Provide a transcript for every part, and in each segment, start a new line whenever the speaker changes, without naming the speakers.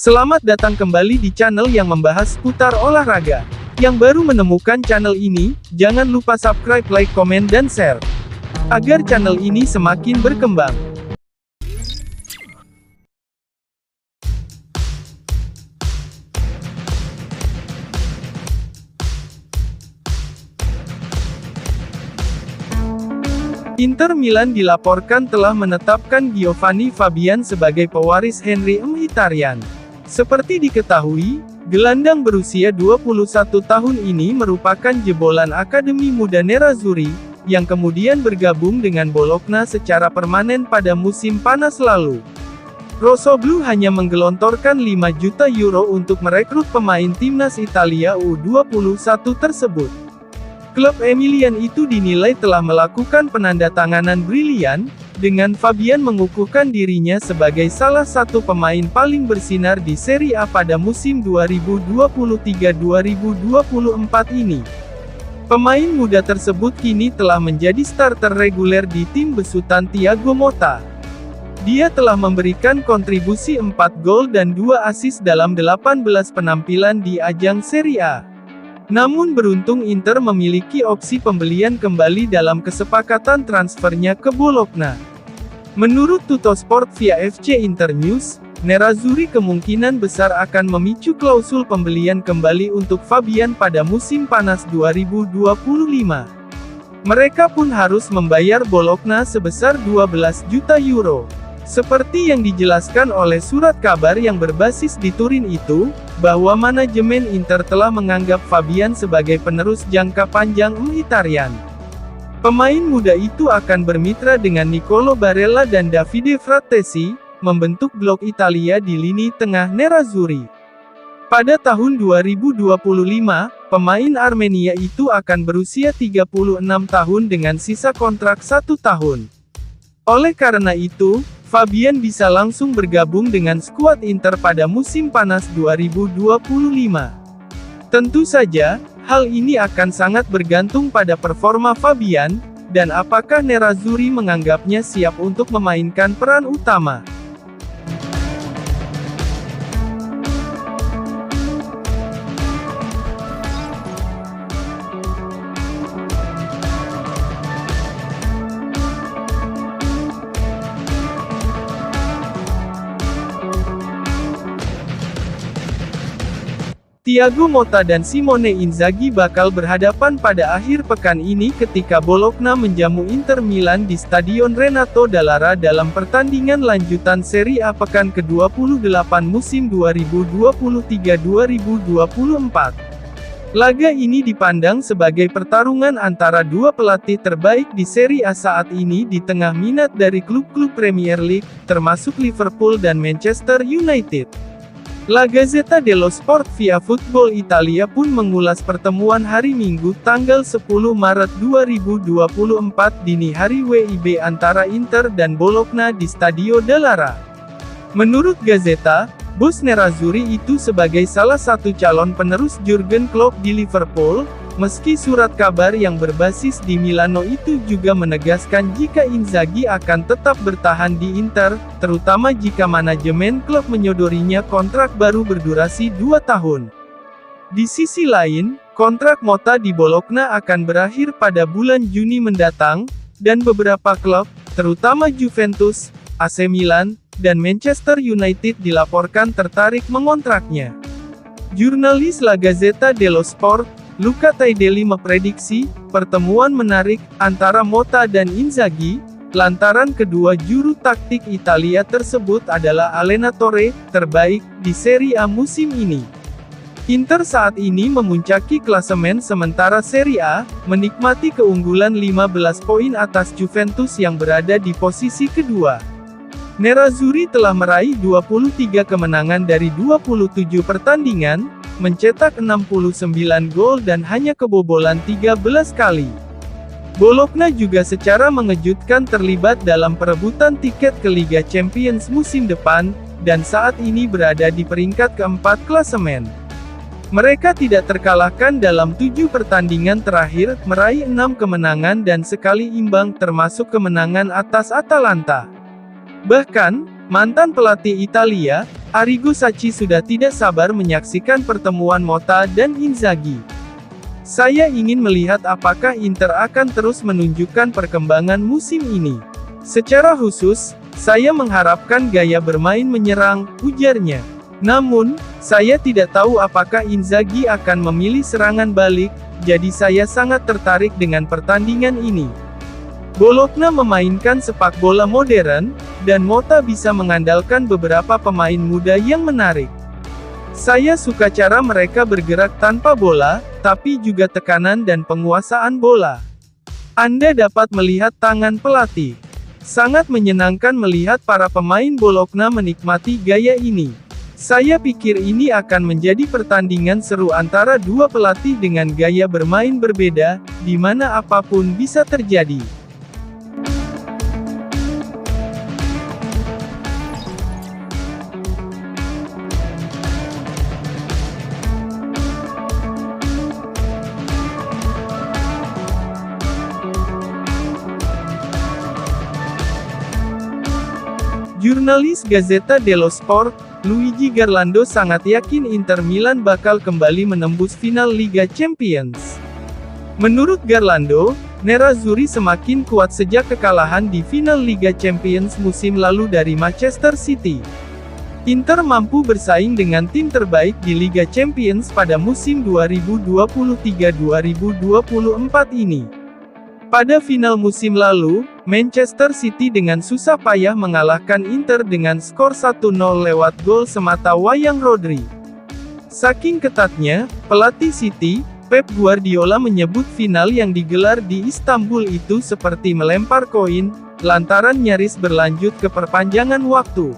Selamat datang kembali di channel yang membahas seputar olahraga. Yang baru menemukan channel ini, jangan lupa subscribe, like, komen, dan share. Agar channel ini semakin berkembang. Inter Milan dilaporkan telah menetapkan Giovanni Fabian sebagai pewaris Henry Mkhitaryan. Seperti diketahui, gelandang berusia 21 tahun ini merupakan jebolan Akademi Muda Nerazzurri, yang kemudian bergabung dengan Bologna secara permanen pada musim panas lalu. Rossoblu hanya menggelontorkan 5 juta euro untuk merekrut pemain timnas Italia U21 tersebut. Klub Emilian itu dinilai telah melakukan penandatanganan brilian, dengan Fabian mengukuhkan dirinya sebagai salah satu pemain paling bersinar di Serie A pada musim 2023-2024 ini. Pemain muda tersebut kini telah menjadi starter reguler di tim besutan Thiago Motta. Dia telah memberikan kontribusi 4 gol dan 2 assist dalam 18 penampilan di ajang Serie A. Namun beruntung Inter memiliki opsi pembelian kembali dalam kesepakatan transfernya ke Bologna. Menurut Tuttosport via FC Internews, Nerazzurri kemungkinan besar akan memicu klausul pembelian kembali untuk Fabian pada musim panas 2025. Mereka pun harus membayar Bologna sebesar 12 juta euro. Seperti yang dijelaskan oleh surat kabar yang berbasis di Turin itu, bahwa manajemen Inter telah menganggap Fabian sebagai penerus jangka panjang Mkhitaryan. Pemain muda itu akan bermitra dengan Nicolo Barella dan Davide Frattesi, membentuk blok Italia di lini tengah Nerazzurri. Pada tahun 2025, pemain Armenia itu akan berusia 36 tahun dengan sisa kontrak 1 tahun. Oleh karena itu, Fabian bisa langsung bergabung dengan skuad Inter pada musim panas 2025. Tentu saja, hal ini akan sangat bergantung pada performa Fabian, dan apakah Nerazzurri menganggapnya siap untuk memainkan peran utama. Thiago Motta dan Simone Inzaghi bakal berhadapan pada akhir pekan ini ketika Bologna menjamu Inter Milan di Stadion Renato Dall'Ara dalam pertandingan lanjutan Serie A pekan ke-28 musim 2023-2024. Laga ini dipandang sebagai pertarungan antara dua pelatih terbaik di Serie A saat ini di tengah minat dari klub-klub Premier League, termasuk Liverpool dan Manchester United. La Gazzetta dello Sport via Football Italia pun mengulas pertemuan hari Minggu tanggal 10 Maret 2024 dini hari WIB antara Inter dan Bologna di Stadio Dall'Ara. Menurut Gazzetta, bos Nerazzurri itu sebagai salah satu calon penerus Jurgen Klopp di Liverpool, meski surat kabar yang berbasis di Milano itu juga menegaskan jika Inzaghi akan tetap bertahan di Inter, terutama jika manajemen klub menyodorinya kontrak baru berdurasi 2 tahun. Di sisi lain, kontrak Motta di Bologna akan berakhir pada bulan Juni mendatang, dan beberapa klub, terutama Juventus, AC Milan, dan Manchester United dilaporkan tertarik mengontraknya. Jurnalis La Gazzetta dello Sport, Luca Taidelli memprediksi pertemuan menarik antara Motta dan Inzaghi, lantaran kedua juru taktik Italia tersebut adalah allenatore terbaik di Serie A musim ini. Inter saat ini memuncaki klasemen sementara Serie A, menikmati keunggulan 15 poin atas Juventus yang berada di posisi kedua. Nerazzurri telah meraih 23 kemenangan dari 27 pertandingan, mencetak 69 gol dan hanya kebobolan 13 kali. Bologna juga secara mengejutkan terlibat dalam perebutan tiket ke Liga Champions musim depan, dan saat ini berada di peringkat keempat klasemen. Mereka tidak terkalahkan dalam 7 pertandingan terakhir, meraih 6 kemenangan dan sekali imbang termasuk kemenangan atas Atalanta. Bahkan, mantan pelatih Italia, Arrigo Sacchi sudah tidak sabar menyaksikan pertemuan Motta dan Inzaghi. Saya ingin melihat apakah Inter akan terus menunjukkan perkembangan musim ini. Secara khusus, saya mengharapkan gaya bermain menyerang, ujarnya. Namun, saya tidak tahu apakah Inzaghi akan memilih serangan balik, jadi saya sangat tertarik dengan pertandingan ini. Bologna memainkan sepak bola modern, dan Motta bisa mengandalkan beberapa pemain muda yang menarik. Saya suka cara mereka bergerak tanpa bola, tapi juga tekanan dan penguasaan bola. Anda dapat melihat tangan pelatih. Sangat menyenangkan melihat para pemain Bologna menikmati gaya ini. Saya pikir ini akan menjadi pertandingan seru antara dua pelatih dengan gaya bermain berbeda, di mana apapun bisa terjadi. Jurnalis Gazzetta dello Sport, Luigi Garlando sangat yakin Inter Milan bakal kembali menembus final Liga Champions. Menurut Garlando, Nerazzurri semakin kuat sejak kekalahan di final Liga Champions musim lalu dari Manchester City. Inter mampu bersaing dengan tim terbaik di Liga Champions pada musim 2023-2024 ini. Pada final musim lalu, Manchester City dengan susah payah mengalahkan Inter dengan skor 1-0 lewat gol semata wayang Rodri. Saking ketatnya, pelatih City, Pep Guardiola menyebut final yang digelar di Istanbul itu seperti melempar koin, lantaran nyaris berlanjut ke perpanjangan waktu.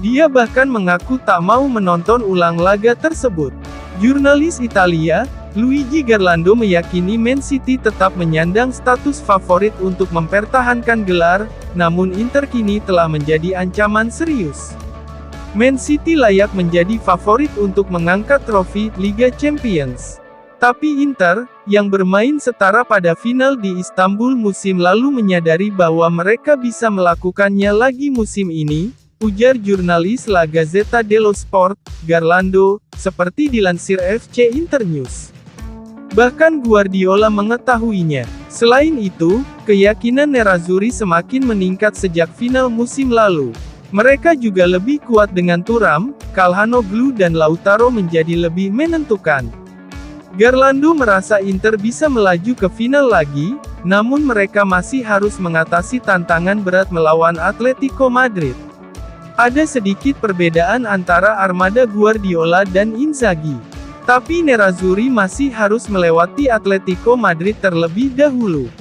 Dia bahkan mengaku tak mau menonton ulang laga tersebut. Jurnalis Italia, Luigi Garlando meyakini Man City tetap menyandang status favorit untuk mempertahankan gelar, namun Inter kini telah menjadi ancaman serius. Man City layak menjadi favorit untuk mengangkat trofi Liga Champions. Tapi Inter, yang bermain setara pada final di Istanbul musim lalu menyadari bahwa mereka bisa melakukannya lagi musim ini, ujar jurnalis La Gazzetta dello Sport, Garlando, seperti dilansir FC Internews. Bahkan Guardiola mengetahuinya. Selain itu, keyakinan Nerazzurri semakin meningkat sejak final musim lalu. Mereka juga lebih kuat dengan Thuram, Calhanoglu dan Lautaro menjadi lebih menentukan. Garlando merasa Inter bisa melaju ke final lagi, namun mereka masih harus mengatasi tantangan berat melawan Atletico Madrid. Ada sedikit perbedaan antara armada Guardiola dan Inzaghi. Tapi Nerazzurri masih harus melewati Atletico Madrid terlebih dahulu.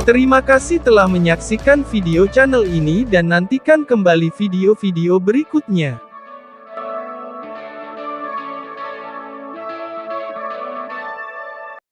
Terima kasih telah menyaksikan video channel ini dan nantikan kembali video-video berikutnya.